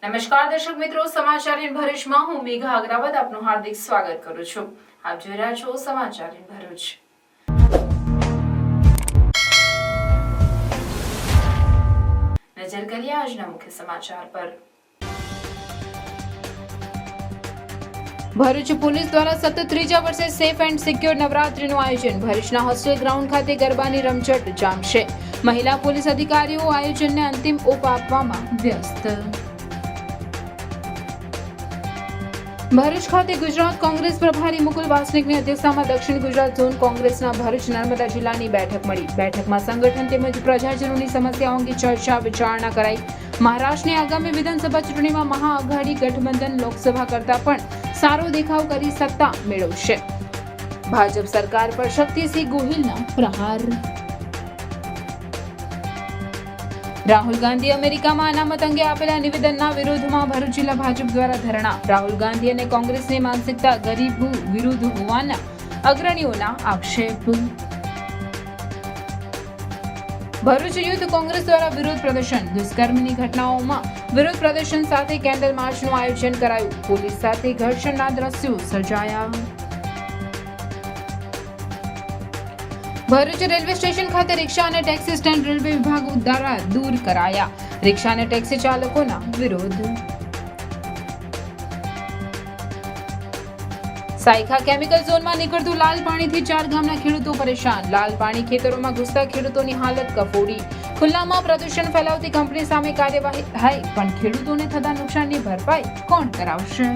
નમસ્કાર દર્શક મિત્રો, સમાચાર ઇન ભરૂચમાં હું મેઘા અગ્રવાલ આપનું હાર્દિક સ્વાગત કરું છું। આપ જોઈ રહ્યા છો સમાચાર ઇન ભરૂચ। નજર કરીએ આજના મુખ્ય સમાચાર પર। ભરૂચ પોલીસ દ્વારા સતત ત્રીજા વર્ષે સેફ એન્ડ સિક્યોર નવરાત્રીનું આયોજન। ભરૂચના હોસ્ટેલ ગ્રાઉન્ડ ખાતે ગરબાની રમઝટ જામશે। મહિલા પોલીસ અધિકારીઓ આયોજનને અંતિમ ઓપ આપવામાં વ્યસ્ત। ભરૂચ ખાતે ગુજરાત કોંગ્રેસ પ્રભારી મુકુલ વાસનિકની અધ્યક્ષતામાં દક્ષિણ ગુજરાત ઝોન કોંગ્રેસના ભરૂચ નર્મદા જિલ્લાની બેઠક મળી। બેઠકમાં સંગઠન તેમજ પ્રજાજનોની સમસ્યાઓ અંગે ચર્ચા વિચારણા કરાઈ। મહારાષ્ટ્રની આગામી વિધાનસભા ચૂંટણીમાં મહાઆઘાડી ગઠબંધન લોકસભા કરતાં પણ સારો દેખાવ કરી સત્તા મેળવશે। ભાજપ સરકાર પર શક્તિસિંહ ગોહિલના પ્રહાર। રાહુલ ગાંધી અમેરિકામાં અનામત અંગે આપેલા નિવેદનના વિરોધમાં ભરૂચ જિલ્લા ભાજપ દ્વારા ધરણા। રાહુલ ગાંધી અને કોંગ્રેસની માનસિકતા ગરીબ વિરુદ્ધ હોવાના અગ્રણીઓના આક્ષેપ। ભરૂચ યુથ કોંગ્રેસ દ્વારા વિરોધ પ્રદર્શન। દુષ્કર્મની ઘટનાઓમાં વિરોધ પ્રદર્શન સાથે કેન્ડલ માર્ચનું આયોજન કરાયું। પોલીસ સાથે ઘર્ષણના દ્રશ્યો સર્જાયા। ભરૂચ રેલવે સ્ટેશન ખાતે રિક્ષા અને ટેક્સી સ્ટેન્ડ રેલવે વિભાગ દ્વારા દૂર કરાયા। રિક્ષા અને ટેક્સી ચાલકોના વિરોધ। સાયખા કેમિકલ ઝોનમાં નીકળતું લાલ પાણીથી 4 ગામના ખેડૂતો પરેશાન। લાલ પાણી ખેતરોમાં ઘૂસતા ખેડૂતોની હાલત કફોડી। ખુલ્લામાં પ્રદૂષણ ફેલાવતી કંપની સામે કાર્યવાહી થાય પણ ખેડૂતોને થતા નુકસાનની ભરપાઈ કોણ કરાવશે?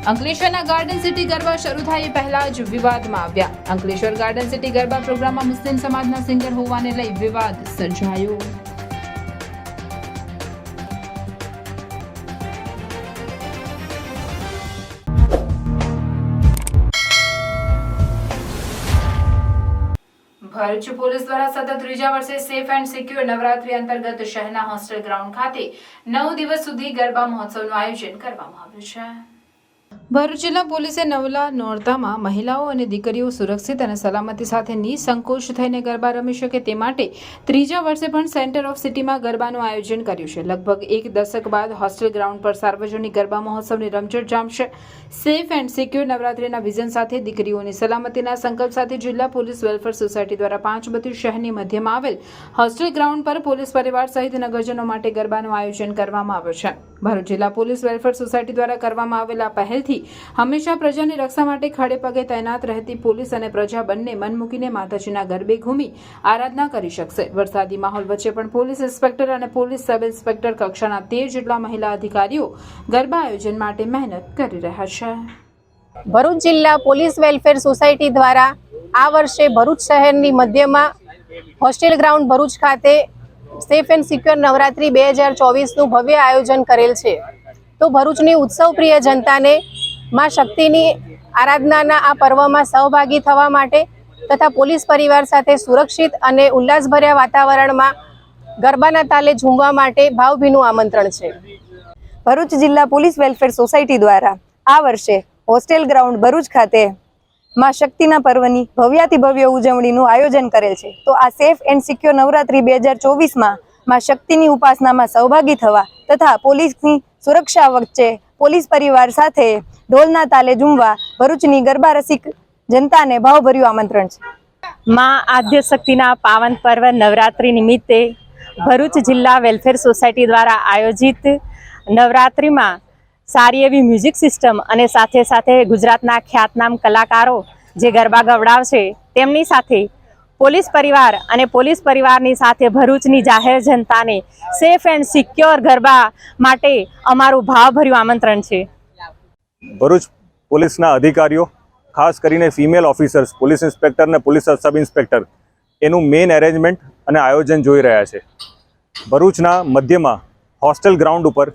અંકલેશ્વરના ગાર્ડન સિટી ગરબા શરૂ થાય એ પહેલા જ વિવાદમાં આવ્યા। અંકલેશ્વર ગાર્ડન સિટી ગરબા પ્રોગ્રામમાં મુસ્લિમ સમાજના સિંગર હોવાને લઈ વિવાદ સર્જાયો। ભરૂચ પોલીસ દ્વારા સતત ત્રીજા વર્ષે સેફ એન્ડ સિક્યોર નવરાત્રી અંતર્ગત શહેરના હોસ્ટેલ ગ્રાઉન્ડ ખાતે 9 દિવસ સુધી ગરબા મહોત્સવનું આયોજન કરવામાં આવ્યું છે। ભરૂચ જિલ્લા પોલીસે નવલા નોરતામાં મહિલાઓ અને દીકરીઓ સુરક્ષિત અને સલામતી સાથે નિસંકોચ થઈને ગરબા રમી શકે તે માટે ત્રીજા વર્ષે પણ સેન્ટર ઓફ સિટીમાં ગરબાનું આયોજન કર્યું છે। લગભગ એક દશક બાદ હોસ્ટેલ ગ્રાઉન્ડ પર સાર્વજનિક ગરબા મહોત્સવની રમઝટ જામશે। સેફ એન્ડ સિક્યોર નવરાત્રીના વિઝન સાથે દીકરીઓની સલામતીના સંકલ્પ સાથે જિલ્લા પોલીસ વેલફેર સોસાયટી દ્વારા 5 શહેરની મધ્યમાં આવેલ હોસ્ટેલ ગ્રાઉન્ડ પર પોલીસ પરિવાર સહિત નગરજનો માટે ગરબાનું આયોજન કરવામાં આવ્યું છે। ભરૂચ જિલ્લા પોલીસ વેલફેર સોસાયટી દ્વારા કરવામાં આવેલા પહેલથી હંમેશા પ્રજાની રક્ષા માટે ખડે પગે તૈનાત રહેતી પોલીસ અને પ્રજા બંને મન મૂકીને માતાજીના ગરબે ઘૂમી આરાધના કરી શકશે। વરસાદી માહોલ વચ્ચે પણ પોલીસ ઇન્સ્પેક્ટર અને પોલીસ સબ ઇન્સ્પેક્ટર કક્ષાના 13 જેટલા મહિલા અધિકારીઓ ગરબા આયોજન માટે મહેનત કરી રહ્યા છે। ભરૂચ જિલ્લા પોલીસ વેલફેર સોસાયટી દ્વારા આ વર્ષે ભરૂચ શહેરની મધ્યમાં હોસ્ટેલ ગ્રાઉન્ડ ભરૂચ ખાતે સેફ એન્ડ સિક્યોર નવરાત્રી 2024નું ભવ્ય આયોજન કરેલ છે। તો ભરૂચની ઉત્સવ પ્રિય જનતાને માં શક્તિની આરાધનાના આ પર્વમાં સહભાગી થવા માટે તથા પોલીસ પરિવાર સાથે સુરક્ષિત અને ઉલ્લાસભર્યા વાતાવરણમાં ગરબાના તાલે ઝૂમવા માટે ભાવભીનું આમંત્રણ છે। ભરૂચ જિલ્લા પોલીસ વેલફેર સોસાયટી દ્વારા આ વર્ષે હોસ્ટેલ ગ્રાઉન્ડ ભરૂચ ખાતે માં શક્તિના પર્વની ભવ્યાતિ ભવ્ય ઉજવણીનું આયોજન કરેલ છે। તો આ સેફ એન્ડ સિક્યોર નવરાત્રી 2024માં માં શક્તિની ઉપાસનામાં સહભાગી થવા તથા પોલીસની સુરક્ષા વચ્ચે પોલીસ પરિવાર સાથે ઢોલના તાલે ઝૂમવા ભરૂચની ગરબા રસિક જનતાને ભાવભર્યું આમંત્રણ છે। માં આદ્ય શક્તિના પાવન પર્વ નવરાત્રિ નિમિત્તે ભરૂચ જિલ્લા વેલફેર સોસાયટી દ્વારા આયોજિત નવરાત્રિમાં સારી એવી મ્યુઝિક સિસ્ટમ અને સાથે સાથે ગુજરાતના ખ્યાતનામ કલાકારો જે ગરબા ગવડાવશે તેમની સાથે પોલીસ પરિવાર અને પોલીસ પરિવારની સાથે ભરૂચની જાહેર જનતાને સેફ એન્ડ સિક્યોર ગરબા માટે અમારું ભાવભર્યું આમંત્રણ છે। ભરૂચ પોલીસના અધિકારીઓ ખાસ કરીને ફિમેલ ઓફિસર્સ પોલીસ ઇન્સ્પેક્ટર અને પોલીસ સબ ઇન્સ્પેક્ટર એનું મેઇન એરેન્જમેન્ટ અને આયોજન જોઈ રહ્યા છે। ભરૂચના મધ્યમાં હોસ્ટેલ ગ્રાઉન્ડ ઉપર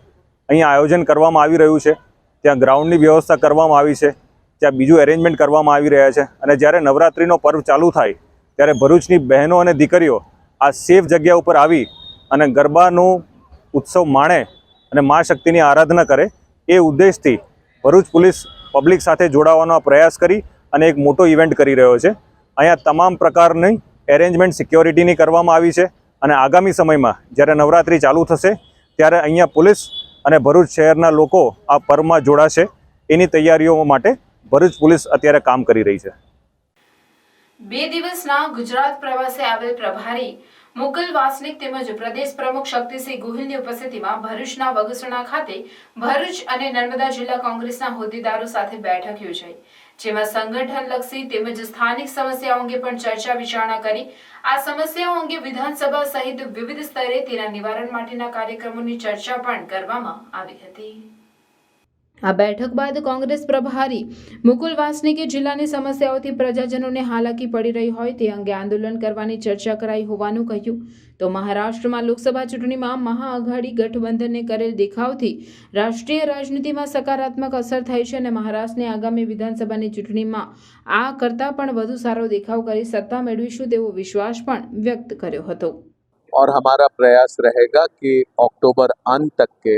અહીંયા આયોજન કરવામાં આવી રહ્યું છે। ત્યાં ગ્રાઉન્ડની વ્યવસ્થા કરવામાં આવી છે, ત્યાં બીજું એરેન્જમેન્ટ કરવામાં આવી રહ્યા છે અને જ્યારે નવરાત્રિનો પર્વ ચાલુ થાય ત્યારે ભરૂચની બહેનો અને દીકરીઓ આ સેફ જગ્યા ઉપર આવી અને ગરબાનું ઉત્સવ માણે અને મા શક્તિની આરાધના કરે એ ઉદ્દેશથી ભરૂચ પોલીસ પબ્લિક સાથે જોડાવાનો પ્રયાસ કરી અને એક મોટો ઇવેન્ટ કરી રહ્યો છે। અહીંયા તમામ પ્રકારની એરેન્જમેન્ટ સિક્યોરિટીની કરવામાં આવી છે અને આગામી સમયમાં જ્યારે નવરાત્રિ ચાલુ થશે ત્યારે અહીંયા પોલીસ અને ભરૂચ શહેરના લોકો આ પર્વમાં જોડાશે એની તૈયારીઓ માટે ભરૂચ પોલીસ અત્યારે કામ કરી રહી છે. 2 દિવસના ગુજરાત પ્રવાસે આવેલ પ્રભારી મુકુલ વાસનિક તેમજ પ્રદેશ પ્રમુખ શક્તિસિંહ ગોહિલની ઉપસ્થિતિમાં ભરૂચના વગસણા ખાતે ભરૂચ અને નર્મદા જિલ્લા કોંગ્રેસના હોદ્દેદારો સાથે બેઠક યોજાઈ, જેમાં સંગઠનલક્ષી તેમજ સ્થાનિક સમસ્યાઓ અંગે પણ ચર્ચા વિચારણા કરી આ સમસ્યાઓ અંગે વિધાનસભા સહિત વિવિધ સ્તરે તેના નિવારણ માટેના કાર્યક્રમોની ચર્ચા પણ કરવામાં આવી હતી. આ બેઠક બાદ કોંગ્રેસ પ્રભારી મુકુલ વાસનિકે જિલ્લાની સમસ્યાઓથી પ્રજાજનોને હાલાકી પડી રહી હોય તે અંગે આંદોલન કરવાની ચર્ચા કરાઈ હોવાનું કહ્યું. તો મહારાષ્ટ્રમાં લોકસભા ચૂંટણીમાં મહાઆઘાડી ગઠબંધનને કરેલ દેખાવથી રાષ્ટ્રીય રાજનીતિમાં સકારાત્મક અસર થઈ છે અને મહારાષ્ટ્રની આગામી વિધાનસભાની ચૂંટણીમાં આ કરતાં પણ વધુ સારો દેખાવ કરી સત્તા મેળવીશું તેવો વિશ્વાસ પણ વ્યક્ત કર્યો હતો. और हमारा प्रयास रहेगा कि अक्टूबर अंत तक के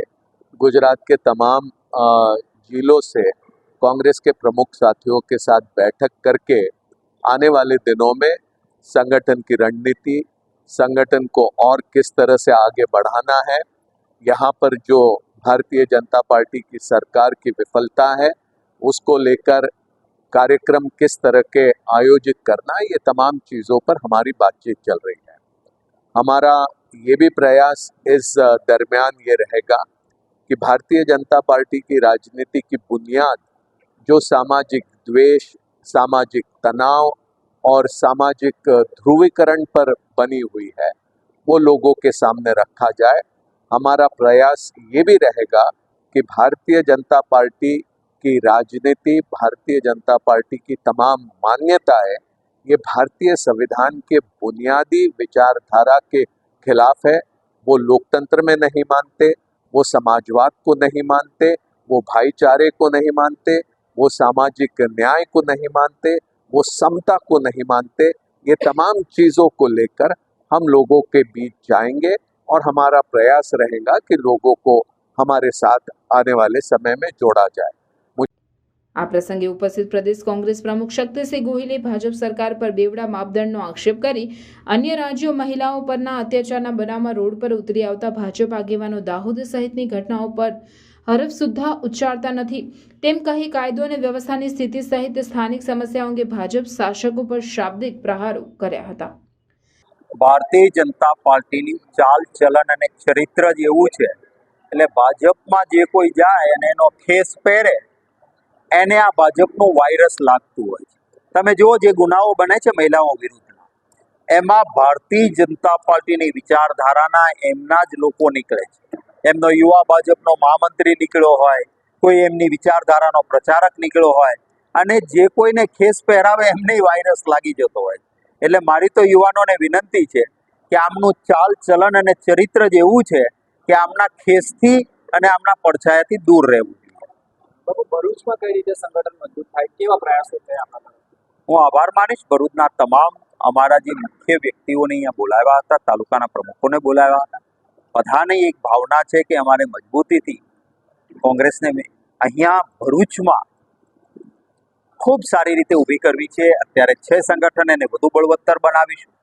गुजरात के तमाम जिलों से कांग्रेस के प्रमुख साथियों के साथ बैठक करके आने वाले दिनों में संगठन की रणनीति, संगठन को और किस तरह से आगे बढ़ाना है, यहाँ पर जो भारतीय जनता पार्टी की सरकार की विफलता है उसको लेकर कार्यक्रम किस तरह के आयोजित करना, ये तमाम चीज़ों पर हमारी बातचीत चल रही है. हमारा ये भी प्रयास इस दरमियान ये रहेगा कि भारतीय जनता पार्टी की राजनीति की बुनियाद जो सामाजिक द्वेष, सामाजिक तनाव और सामाजिक ध्रुवीकरण पर बनी हुई है वो लोगों के सामने रखा जाए. हमारा प्रयास ये भी रहेगा कि भारतीय जनता पार्टी की राजनीति, भारतीय जनता पार्टी की तमाम मान्यताएं ये भारतीय संविधान के बुनियादी विचारधारा के खिलाफ है. वो लोकतंत्र में नहीं मानते, वो समाजवाद को नहीं मानते, वो भाईचारे को नहीं मानते, वो सामाजिक न्याय को नहीं मानते, वो समता को नहीं मानते. ये तमाम चीज़ों को लेकर हम लोगों के बीच जाएंगे और हमारा प्रयास रहेगा कि लोगों को हमारे साथ आने वाले समय में जोड़ा जाए. આ પ્રસંગે ઉપસ્થિત પ્રદેશ કોંગ્રેસ પ્રમુખ શક્તિસિંહ ગોહિલે ભાજપ સરકાર પર બેવડા માપદંડનો આક્ષેપ કરી અન્ય રાજ્યો મહિલાઓ પરના અત્યાચારના બનાવમાં રોડ પર ઉતરી આવતા ભાજપ આગેવાનો દાહોદ સહિતની ઘટનાઓ પર હરફ સુદ્ધા ઉચ્ચારતા નથી તેમ કહી કાયદો અને વ્યવસ્થાની સ્થિતિ સહિત સ્થાનિક સમસ્યાઓ અંગે ભાજપ શાસકો પર શાબ્દિક પ્રહારો કર્યા હતા. ભારતીય જનતા પાર્ટીની ચાલ ચલન અને ચરિત્ર જ એવું છે એટલે ભાજપમાં જે કોઈ જાય અને એનો ખેસ પહેરે એને આ ભાજપનું વાયરસ લાગતું હોય છે. તમે જુઓ જે ગુનાઓ બને છે મહિલાઓ વિરુદ્ધના એમાં ભારતીય જનતા પાર્ટીની વિચારધારાના એમના જ લોકો નીકળે છે. એમનો યુવા ભાજપનો મહામંત્રી નીકળ્યો હોય, કોઈ એમની વિચારધારાનો પ્રચારક નીકળ્યો હોય અને જે કોઈને ખેસ પહેરાવે એમને વાયરસ લાગી જતો હોય. એટલે મારી તો યુવાનોને વિનંતી છે કે આમનું ચાલ ચલન અને ચરિત્ર જ એવું છે કે આમના ખેસથી અને આમના પડછાયાથી દૂર રહેવું. ભરૂચમાં કઈ રીતે સંગઠન મજબૂત થાય, કેવા પ્રયાસો થયા? હું આભાર માનીશ ભરૂચના તમામ અમારા જે મુખ્ય વ્યક્તિઓને અહીંયા બોલાવ્યા હતા, તાલુકાના પ્રમુખોને બોલાવ્યા હતા. બધાની એક ભાવના છે કે અમારે મજબૂતીથી કોંગ્રેસને અહીંયા ભરૂચમાં ખૂબ સારી રીતે ઊભી કરવી છે. અત્યારે 6 સંગઠન એને વધુ બળવત્તર બનાવીશું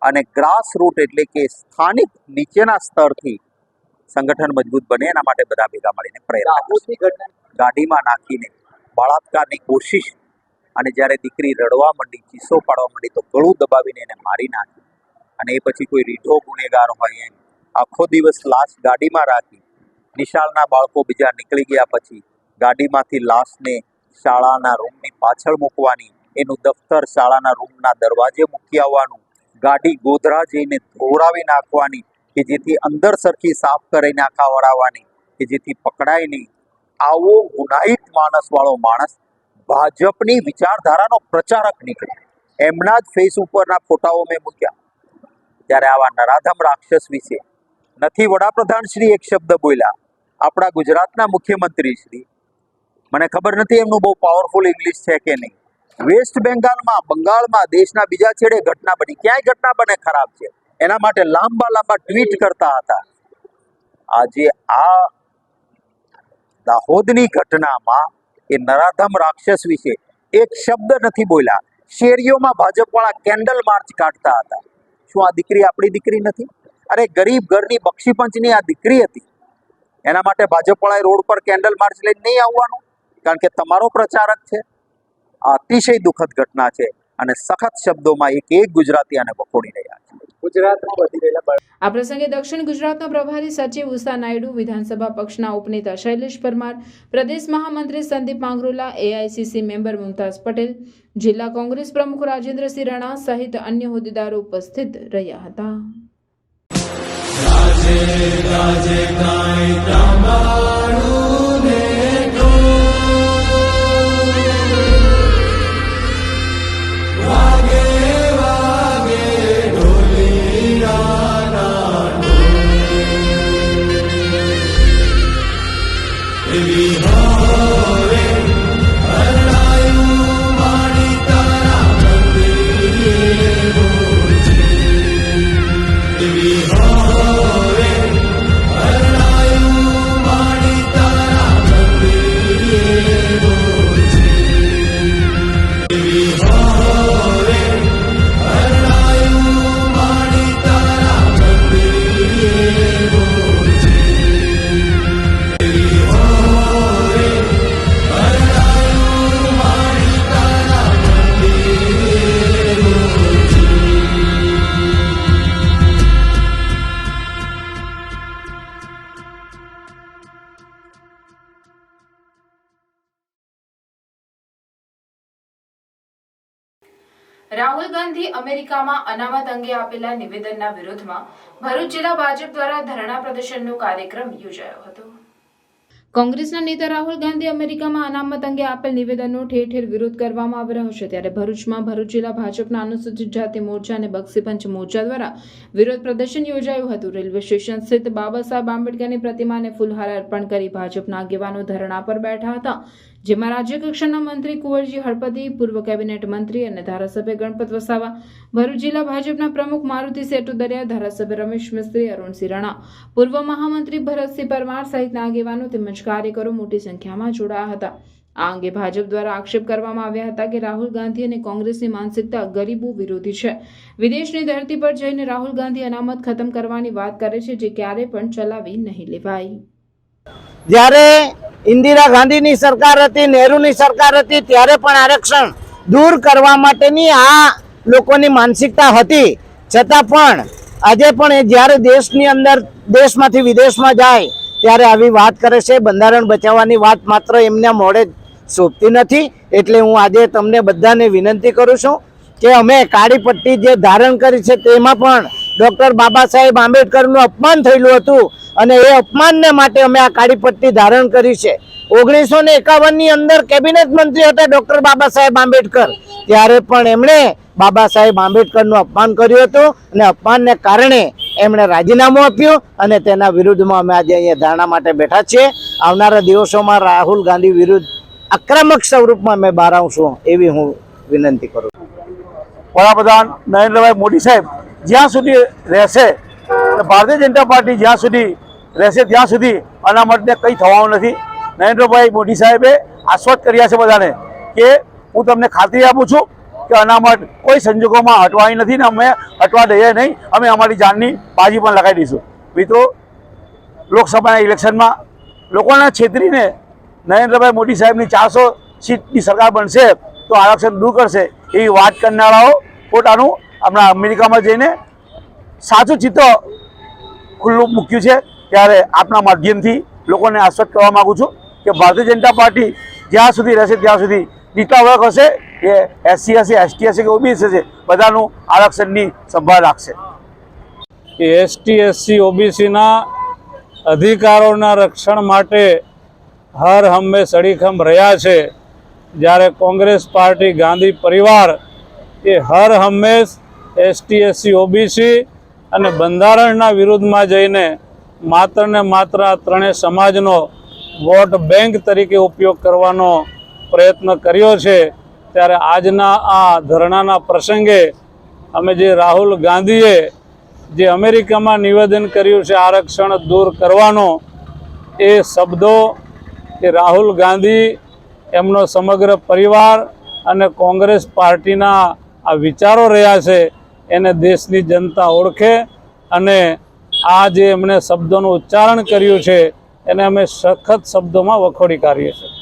અને ગ્રાસ રૂટ એટલે કે સ્થાનિક નીચેના સ્તરથી સંગઠન મજબૂત બને એના માટે બધા ભેગા મળીને પ્રયત્ન. ગાડીમાં નાખીને બળાત્કારની કોશિશ અને જ્યારે દીકરી રડવા માંડી, ચીસો પાડવા માંડી તો ગળું દબાવીને એને મારી નાખી અને એ પછી કોઈ રીઢો ગુનેગાર હોય એમ આખો દિવસ લાશ ગાડીમાં રાખી, નિશાળના બાળકો બીજા નીકળી ગયા પછી ગાડીમાંથી લાશને શાળાના રૂમની પાછળ મૂકવાની, એનું દફતર શાળાના રૂમના દરવાજે મૂકી આવવાનું, ગાડી ગોધરા જઈને ધોવરાવી નાખવાની કે જેથી અંદર સરખી સાફ કરીને આખા વળાવવાની કે જેથી પકડાય નહીં. આવો ગુનાહિત માણસવાળો માણસ ભાજપની વિચારધારાનો પ્રચારક નીકળે. એમના જ ફેસ ઉપરના ફોટાઓ મેં મૂક્યા. ત્યારે આવા નરાધમ રાક્ષસ વિશે નથી વડાપ્રધાન શ્રી એક શબ્દ બોલ્યા. આપણા ગુજરાતના મુખ્યમંત્રી શ્રી, મને ખબર નથી એમનું બહુ પાવરફુલ ઇંગ્લિશ છે કે નહીં, વેસ્ટ બેંગાલમાં, બંગાળમાં, દેશના બીજા છેડે ઘટના બની, ક્યાંય ઘટના બને ખરાબ છે એના માટે લાંબા લાંબા ટ્વીટ કરતા હતા. આજે આ દાહોદની ઘટનામાં એ નરાધમ રાક્ષસ વિશે એક શબ્દ નથી બોલ્યા. શેરીઓમાં ભાજપવાળા કેન્ડલ માર્ચ કાઢતા હતા, શું આ દીકરી આપણી દીકરી નથી? અરે ગરીબ ઘરની બક્ષી પંચની આ દીકરી હતી, એના માટે ભાજપવાળાએ રોડ પર કેન્ડલ માર્ચ લઈને નહીં આવવાનું, કારણ કે તમારો પ્રચારક છે. આ અતિશય દુઃખદ ઘટના છે અને સખત શબ્દોમાં એક ગુજરાતી આને વખોડી રહ્યા છે. ગુજરાતમાં વધી રહેલા આ પ્રસંગે દક્ષિણ ગુજરાતના પ્રભારી સચિવ ઉષા નાયડુ, વિધાનસભા પક્ષના ઉપનેતા શૈલેષ પરમાર, પ્રદેશ મહામંત્રી સંદીપ માંગરોલા, એઆઈસીસી મેમ્બર મુમતાઝ પટેલ, જિલ્લા કોંગ્રેસ પ્રમુખ રાજેન્દ્રસિંહ રાણા સહિત અન્ય હોદ્દેદારો ઉપસ્થિત રહ્યા હતા. રાહુલ ગાંધી અમેરિકામાં અનામત અંગે આપેલા નિવેદનના વિરોધમાં ભરૂચ જિલ્લા ભાજપ દ્વારા ધરણા પ્રદર્શનનો કાર્યક્રમ યોજાયો હતો. કોંગ્રેસના નેતા રાહુલ ગાંધી અમેરિકામાં અનામત અંગે આપેલ નિવેદનનો ઠેર ઠેર વિરોધ કરવામાં આવી રહ્યો છે. ત્યારે ભરૂચમાં ભરૂચ જિલ્લા ભાજપના અનુસૂચિત જાતિ મોરચા અને બક્ષીપંચ મોરચા દ્વારા વિરોધ પ્રદર્શન યોજાયું હતું. રેલવે સ્ટેશન સ્થિત બાબા સાહેબ આંબેડકરની પ્રતિમાને ફૂલહાર અર્પણ કરી ભાજપના આગેવાનો ધરણા પર બેઠા હતા, જેમાં રાજ્ય કક્ષાના મંત્રી કુંવરજી હળપતિ, પૂર્વ કેબિનેટ મંત્રી અને ધારાસભ્ય ગણપત વસાવા, ભરૂચ જિલ્લા ભાજપના પ્રમુખ મારુતિ સેટુદરિયા, ધારાસભ્ય રમેશ મિસ્ત્રી, અરુણસિંહ રાણા, પૂર્વ મહામંત્રી ભરતસિંહ પરમાર સહિતના આગેવાનો તેમજ કાર્યકરો મોટી સંખ્યામાં જોડાયા હતા. આ અંગે ભાજપ દ્વારા આક્ષેપ કરવામાં આવ્યા હતા કે રાહુલ ગાંધી અને કોંગ્રેસની માનસિકતા ગરીબો વિરોધી છે. વિદેશની ધરતી પર જઈને રાહુલ ગાંધી અનામત ખતમ કરવાની વાત કરે છે, જે ક્યારે પણ ચલાવી નહીં લેવાય. જ્યારે ઇન્દિરા ગાંધીની સરકાર હતી, નહેરુની સરકાર હતી, ત્યારે પણ આરક્ષણ દૂર કરવા માટેની આ લોકોની માનસિકતા હતી. છતાં પણ આજે પણ જ્યારે દેશની અંદર દેશમાંથી વિદેશમાં જાય ત્યારે આવી વાત કરે છે. બંધારણ બચાવવાની વાત માત્ર એમના મોઢે શોભતી નથી. એટલે હું આજે તમને બધાને વિનંતી કરું છું કે અમે કાળી પટ્ટી જે ધારણ કરી છે તેમાં પણ ડૉક્ટર બાબા સાહેબ આંબેડકરનું અપમાન થયેલું હતું અને એ અપમાનને માટે અમે આ કાળી પટ્ટી ધારણ કરી છે. 1951ની અંદર કેબિનેટ મંત્રી હતા ડૉક્ટર બાબા સાહેબ આંબેડકર, ત્યારે પણ એમણે બાબા સાહેબ આંબેડકરનું અપમાન કર્યું હતું અને અપમાનને કારણે એમણે રાજીનામું આપ્યું અને તેના વિરુદ્ધમાં અમે આજે અહીંયા ધરણા માટે બેઠા છીએ. આવનારા દિવસોમાં રાહુલ ગાંધી વિરુદ્ધ આક્રમક સ્વરૂપમાં અમે બહાર આવશું એવી હું વિનંતી કરું છું. વડાપ્રધાન નરેન્દ્રભાઈ મોદી સાહેબ જ્યાં સુધી રહેશે, ભારતીય જનતા પાર્ટી જ્યાં સુધી રહેશે ત્યાં સુધી અનામતને કંઈ થવાનું નથી. નરેન્દ્રભાઈ મોદી સાહેબે આશ્વસ્ત કર્યા છે બધાને કે હું તમને ખાતરી આપું છું કે અનામત કોઈ સંજોગોમાં હટવાની નથી ને અમે હટવા દઈએ નહીં. અમે અમારી જાનની બાજી પણ લગાવી દઈશું. મિત્રો, લોકસભાના ઇલેક્શનમાં લોકોના છેતરીને નરેન્દ્રભાઈ મોદી સાહેબની 400 સીટની સરકાર બનશે તો આરક્ષણ દૂર કરશે એવી વાત કરનારાઓ પોતાનું હમણાં અમેરિકામાં જઈને સાચું ચિત્ર ખુલ્લું મૂક્યું છે. ત્યારે આપના માધ્યમથી લોકોને આશ્વસ્ત કરવા માગું છું કે ભારતીય જનતા પાર્ટી જ્યાં સુધી રહેશે ત્યાં સુધી નીચલા વર્ગ હશે, એ SC હશે, ST હશે કે OBC હશે, બધાનું આરક્ષણની સંભાળ રાખશે. ST SC OBCના અધિકારોના રક્ષણ માટે હર હંમેશ અડીખમ રહ્યા છે. જ્યારે કોંગ્રેસ પાર્ટી, ગાંધી પરિવાર એ હર હંમેશ ST SC OBC અને બંધારણના વિરુદ્ધમાં જઈને માત્ર ને માત્ર ત્રણેય સમાજનો વોટ બેંક તરીકે ઉપયોગ કરવાનો પ્રયત્ન કર્યો છે. ત્યારે આજના આ ધરણાના પ્રસંગે અમે જે રાહુલ ગાંધીએ જે અમેરિકામાં નિવેદન કર્યું છે આરક્ષણ દૂર કરવાનો, એ શબ્દો એ રાહુલ ગાંધી, એમનો સમગ્ર પરિવાર અને કોંગ્રેસ પાર્ટીના આ વિચારો રહ્યા છે એને દેશની જનતા ઓળખે અને આ જે એમણે શબ્દોનું ઉચ્ચારણ કર્યું છે એને અમે સખત શબ્દોમાં વખોડી કાઢીએ છીએ.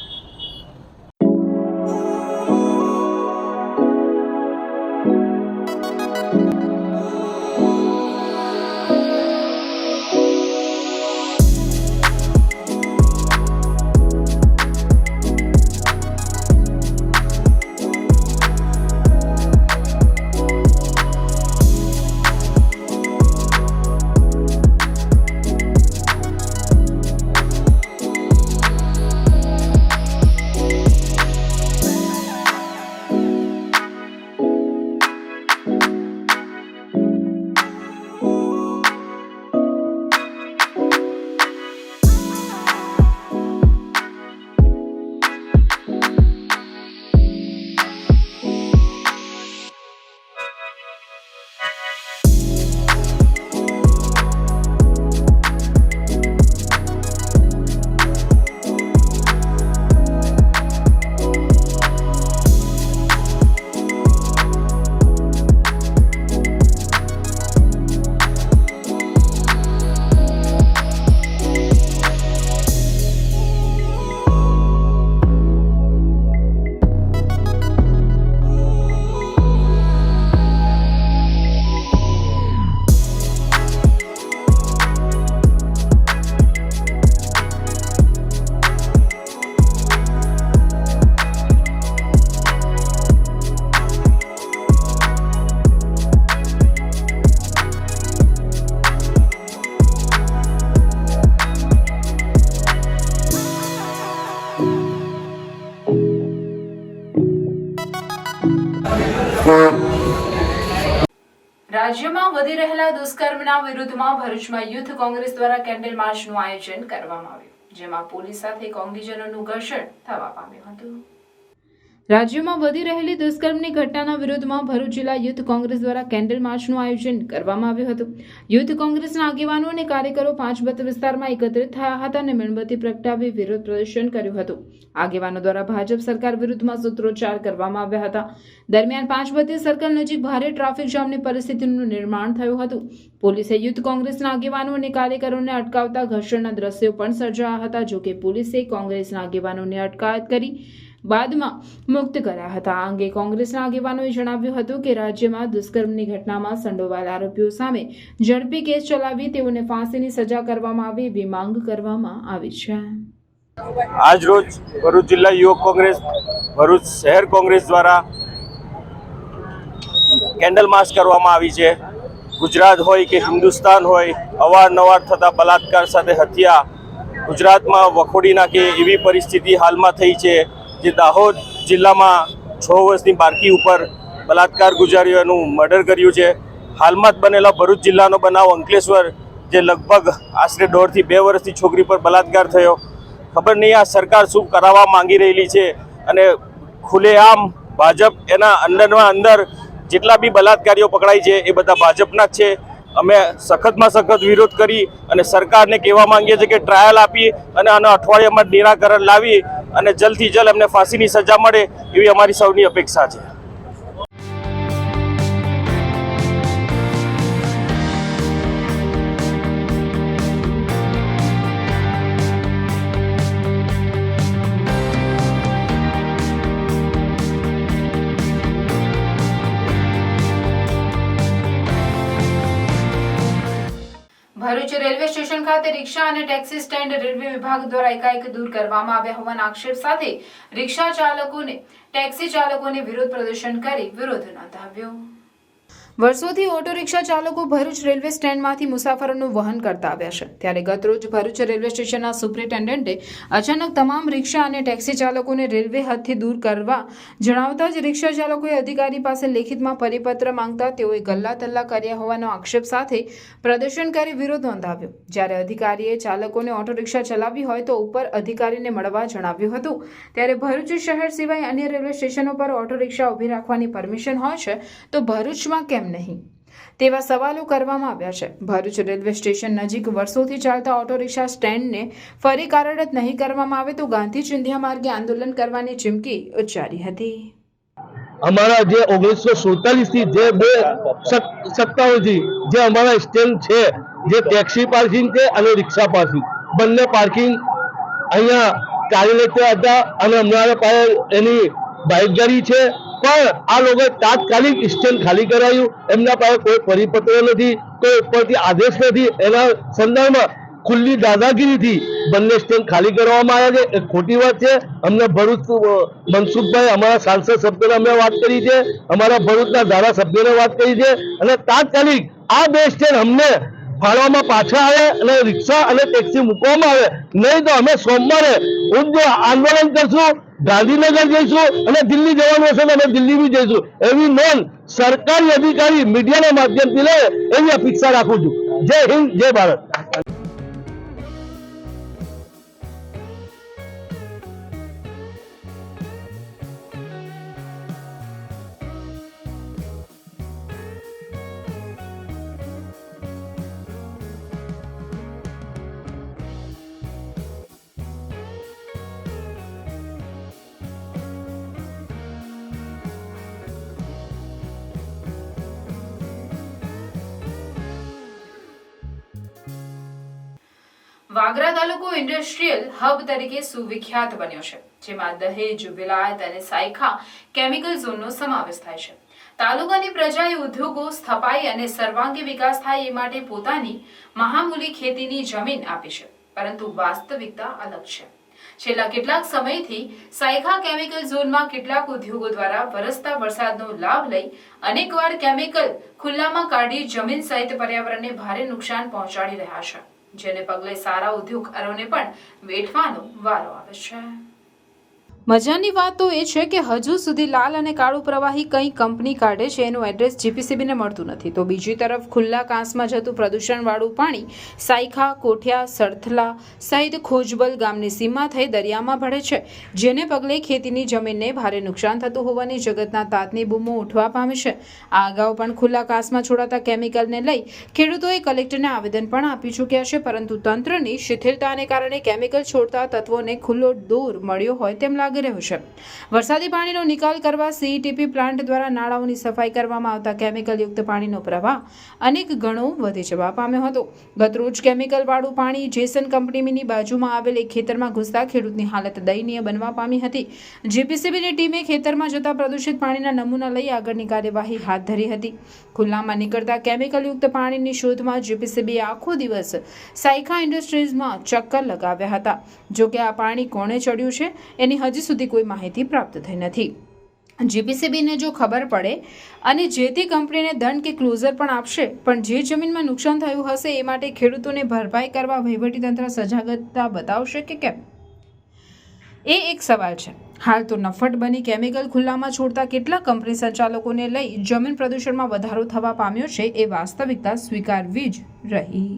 રાજ્યમાં વધી રહેલા દુષ્કર્મના વિરુદ્ધમાં ભરૂચમાં યુથ કોંગ્રેસ દ્વારા કેન્ડલ માર્ચનું આયોજન કરવામાં આવ્યું, જેમાં પોલીસ સાથે કોંગ્રેસજનોનું ઘર્ષણ થવા પામ્યું હતું. રાજ્યમાં વધી રહેલી દુષ્કર્મની ઘટનાના વિરોધમાં ભરૂચ જિલ્લા યુથ કોંગ્રેસ દ્વારા કેન્ડલ માર્ચનું આયોજન કરવામાં આવ્યું હતું. યુથ કોંગ્રેસના આગેવાનો અને કાર્યકરો પાંચબત્ત વિસ્તારમાં એકત્રિત થયા હતા અને મીણબત્તી પ્રગટાવી વિરોધ પ્રદર્શન કર્યું હતું. આગેવાનો દ્વારા ભાજપ સરકાર વિરુદ્ધમાં સૂત્રોચ્ચાર કરવામાં આવ્યા હતા. દરમિયાન પાંચબત્તી સર્કલ નજીક ભારે ટ્રાફિક જામની પરિસ્થિતિનું નિર્માણ થયું હતું. પોલીસે યુથ કોંગ્રેસના આગેવાનો અને કાર્યકરોને અટકાવતા ઘર્ષણના દ્રશ્યો પણ સર્જાયા હતા. જોકે પોલીસે કોંગ્રેસના આગેવાનોને અટકાયત કરી બાદમાં મુક્ત કર્યા હતા. આ અંગે કોંગ્રેસના આગેવાનોએ જણાવ્યું હતું કે રાજ્યમાં દુષ્કર્મની ઘટનામાં સંડોવાયેલા આરોપીઓ સામે ઝડપી કેસ ચલાવી તેઓને ફાંસીની સજા કરવામાં આવે એવી માંગ કરવામાં આવી છે. આજ રોજ ભરૂચ જિલ્લા યુવક કોંગ્રેસ ભરૂચ શહેર કોંગ્રેસ દ્વારા કેન્ડલ માર્ચ કરવામાં આવી છે. ગુજરાત હોય કે હિન્દુસ્તાન હોય, અવારનવાર થતા બલાત્કાર સાથે હત્યા ગુજરાતમાં વખોડી નાખે એવી પરિસ્થિતિ હાલમાં થઈ છે. જે દાહોદ જિલ્લામાં 6 વર્ષની બાળકી ઉપર બલાત્કાર ગુજાર્યો, એનું મર્ડર કર્યું છે. હાલમાં જ બનેલા ભરૂચ જિલ્લાનો બનાવ અંકલેશ્વર, જે લગભગ આશરે 1.5 થી 2 વર્ષની છોકરી પર બલાત્કાર થયો. ખબર નહીં આ સરકાર શું કરાવવા માંગી રહેલી છે. અને ખુલ્લેઆમ ભાજપ એના અંદર જેટલા બી બલાત્કારીઓ પકડાય છે એ બધા ભાજપના જ છે. અમે સખતમાં સખત વિરોધ કરી અને સરકારને કહેવા માંગીએ છીએ કે ટ્રાયલ આપી અને આના અઠવાડિયામાં નિરાકરણ લાવી અને જલ્દથી જલ્દ અમને ફાંસીની સજા મળે એવી અમારી સૌની અપેક્ષા છે. ભરૂચ રેલવે સ્ટેશન ખાતે રિક્ષા અને ટેક્સી સ્ટેન્ડ રેલવે વિભાગ દ્વારા એકાએક દૂર કરવામાં આવ્યા હોવાના આક્ષેપ સાથે રિક્ષા ચાલકોને ટેક્સી ચાલકોને વિરોધ પ્રદર્શન કરી વિરોધ નોંધાવ્યો. વર્ષોથી ઓટો રિક્ષા ચાલકો ભરૂચ રેલવે સ્ટેન્ડમાંથી મુસાફરોનું વહન કરતા આવ્યા છે. ત્યારે ગતરોજ ભરૂચ રેલવે સ્ટેશનના સુપ્રિન્ટેન્ડન્ટે અચાનક તમામ રિક્ષા અને ટેક્સી ચાલકોને રેલવે હદથી દૂર કરવા જણાવતા જ રિક્ષા ચાલકોએ અધિકારી પાસે લેખિતમાં પરિપત્ર માંગતા તેઓએ ગલ્લા તલ્લા કર્યા હોવાનો આક્ષેપ સાથે પ્રદર્શન કરી વિરોધ નોંધાવ્યો. જ્યારે અધિકારીએ ચાલકોને ઓટો રિક્ષા ચલાવી હોય તો ઉપર અધિકારીને મળવા જણાવ્યું હતું. ત્યારે ભરૂચ શહેર સિવાય અન્ય રેલવે સ્ટેશનો પર ઓટો રિક્ષા ઊભી રાખવાની પરમિશન હોય છે તો ભરૂચમાં કેમ નહીં તેવા સવાલો કરવામાં આવ્યા છે. ભરૂચ રેલવે સ્ટેશન નજીક વર્ષોથી ચાલતા ઓટો રિક્ષા સ્ટેન્ડને ફરી કાર્યરત નહીં કરવામાં આવે તો ગાંધી ચિંધ્યા માર્ગે આંદોલન કરવાની ચીમકી ઉચ્ચારી હતી. અમારા જે 1947 થી જે 257 થી જે અમારા સ્ટેન્ડ છે, જે ટેક્સી પાર્કિંગ છે અને રિક્ષા પાર્કિંગ, બંને પાર્કિંગ અહીંયા કાર્યરત હતા અને અમારા પાસે એની બાઈકગાડી છે, પણ આ લોકોએ તાત્કાલિક સ્ટેન્ડ ખાલી કરાયું. એમના પાસે કોઈ પરિપત્ર નથી, કોઈ ઉપરથી આદેશ નથી. એના સંદર્ભમાં ખુલ્લી દાદાગીરીથી બંને સ્ટેન્ડ ખાલી કરવામાં આવ્યા છે. એ ખોટી વાત છે. અમને ભરૂચ મનસુખભાઈ અમારા સાંસદ સભ્યોને અમે વાત કરી છે, અમારા ભરૂચના ધારાસભ્યોને વાત કરી છે અને તાત્કાલિક આ બે સ્ટેન્ડ અમને ફાળવામાં પાછા આવે અને રિક્ષા અને ટેક્સી મૂકવામાં આવે, નહીં તો અમે સોમવારે ઉગ્ર આંદોલન કરશું, ગાંધીનગર જઈશું અને દિલ્હી જવાનું હશે તો અમે દિલ્હી બી જઈશું. એવી નોંધ સરકારી અધિકારી મીડિયાના માધ્યમથી લે એવી અપેક્ષા રાખું છું. જય હિન્દ, જય ભારત. વાગરા તાલુકો ઇન્ડસ્ટ્રીયલ હબ તરીકે સુવિખ્યાત બન્યો છે, જેમાં દહેજ, વિલાયત અને સાયખા કેમિકલ ઝોનનો સમાવેશ થાય છે. તાલુકાની પ્રજાએ ઉદ્યોગો સ્થપાઈ અને સર્વાંગી વિકાસ થાય એ માટે પોતાની મહામૂલી ખેતીની જમીન આપી છે, પરંતુ વાસ્તવિકતા અલગ છે. છેલ્લા કેટલાક સમયથી સાયખા કેમિકલ ઝોનમાં કેટલાક ઉદ્યોગો દ્વારા વરસતા વરસાદનો લાભ લઈ અનેકવાર કેમિકલ ખુલ્લામાં કાઢી જમીન સહિત પર્યાવરણને ભારે નુકસાન પહોંચાડી રહ્યા છે, જેને પગલે સારા ઉદ્યોગકારોને પણ વેઠવાનો વારો આવે છે. મજાની વાત તો એ છે કે હજુ સુધી લાલ અને કાળું પ્રવાહી કઈ કંપની કાઢે છે એનું એડ્રેસ જીપીસીબીને મળતું નથી, તો બીજી તરફ ખુલ્લા કાંસમાં જતું પ્રદૂષણવાળું પાણી સાયખા, કોઠિયા, સરથલા સહિત ખોજબલ ગામની સીમા થઈ દરિયામાં ભળે છે, જેને પગલે ખેતીની જમીનને ભારે નુકસાન થતું હોવાની જગતના તાતની બૂમો ઉઠવા પામે છે. આ અગાઉ પણ ખુલ્લા કાંસમાં છોડાતા કેમિકલને લઈ ખેડૂતોએ કલેક્ટરને આવેદન પણ આપી ચૂક્યા છે, પરંતુ તંત્રની શિથિલતાને કારણે કેમિકલ છોડતા તત્વોને ખુલ્લો દોર મળ્યો હોય તેમ લાગે રહ્યું છે. વરસાદી પાણીનો નિકાલ કરવા સીઈટીપી પ્લાન્ટ દ્વારા નાળાઓની સફાઈ કરવામાં આવતા કેમિકલયુક્ત પાણીનો પ્રવાહ અનેક ગણો વધી જવા પામ્યો હતો. ગતરોજ કેમિકલવાળું પાણી જેસન કંપનીની બાજુમાં આવેલ એક ખેતરમાં ઘૂસતા ખેડૂતની હાલત દયનીય બનવા પામી હતી. જીપીસીબીની ટીમે ખેતરમાં જતા પ્રદૂષિત પાણીના નમૂના લઈ આગળની કાર્યવાહી હાથ ધરી હતી. ખુલ્લામાં નીકળતા કેમિકલયુક્ત પાણીની શોધમાં જીપીસીબીએ આખો દિવસ સાયખા ઇન્ડસ્ટ્રીઝમાં ચક્કર લગાવ્યા હતા. જોકે આ પાણી કોણે ચડ્યું છે એની હજી સુધી કોઈ માહિતી પ્રાપ્ત થઈ નથી. જીપીસીબીને જો ખબર પડે અને જે તે કંપનીને દંડ કે ક્લોઝર પણ આપશે, પણ જે જમીનમાં નુકસાન થયું હશે એ માટે ખેડૂતોને ભરપાઈ કરવા વહીવટીતંત્ર સજાગતા બતાવશે કે કેમ, એ એક સવાલ છે. હાલ તો નફટ બની કેમિકલ ખુલ્લામાં છોડતા કેટલાક કંપની સંચાલકોને લઈ જમીન પ્રદૂષણમાં વધારો થવા પામ્યો છે, એ વાસ્તવિકતા સ્વીકારવી જ રહી.